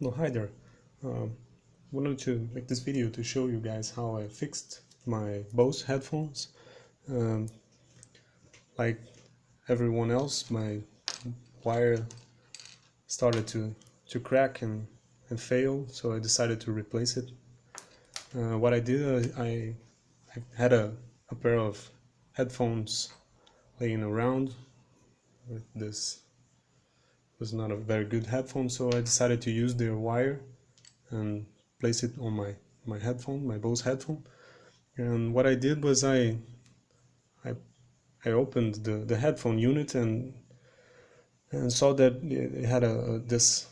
No, hi there. Wanted to make this video to show you guys how I fixed my Bose headphones. Um, like everyone else, my wire started to crack and fail, so I decided to replace it. What I did, I had a pair of headphones laying around. This was not a very good headphone, so I decided to use their wire and place it on my headphone, my Bose headphone. And what I did was I, I opened the headphone unit and saw that it had this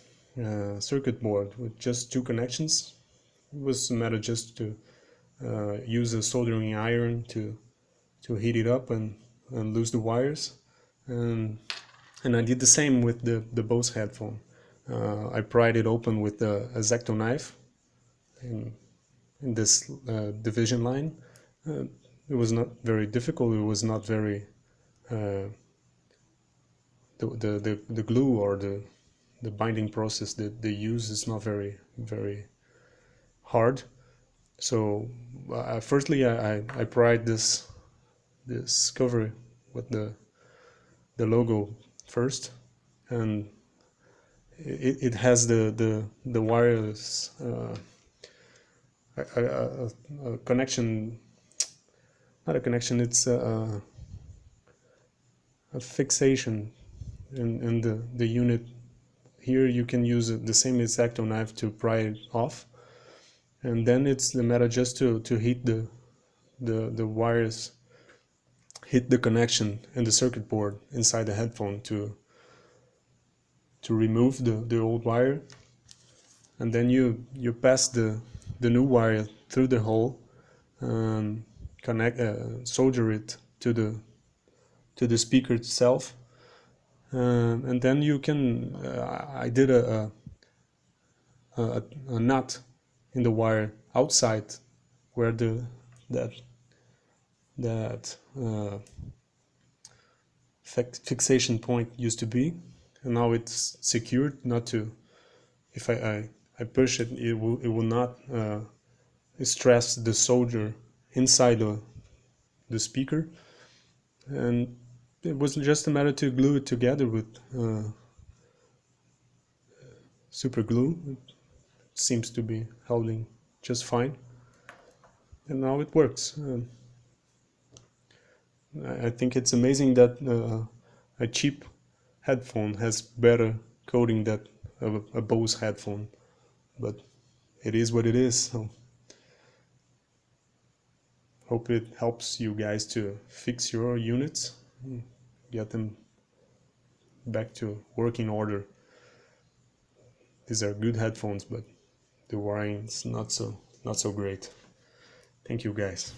circuit board with just two connections. It was a matter just to use a soldering iron to heat it up and loose the wires. And I did the same with the Bose headphone. I pried it open with a X-Acto knife in this division line. It was not very difficult. It was not very the glue or the binding process that they use is not very hard. So firstly I pried this cover with the logo first, and it has the wireless a connection, not a connection, it's a fixation in the unit. Here you can use the same X-Acto knife to pry it off, and then it's the matter just to heat the wires, hit the connection and the circuit board inside the headphone to remove the old wire, and then you pass the new wire through the hole, connect solder it to the speaker itself, and then you can I did a knot in the wire outside where that fixation point used to be, and now it's secured. Not to, if I push it, it will not stress the solder inside the speaker, and it was just a matter to glue it together with super glue. It seems to be holding just fine, and now it works. I think it's amazing that a cheap headphone has better coating than a Bose headphone, but it is what it is. So hope it helps you guys to fix your units, get them back to working order. These are good headphones, but the wiring is not so great. Thank you guys.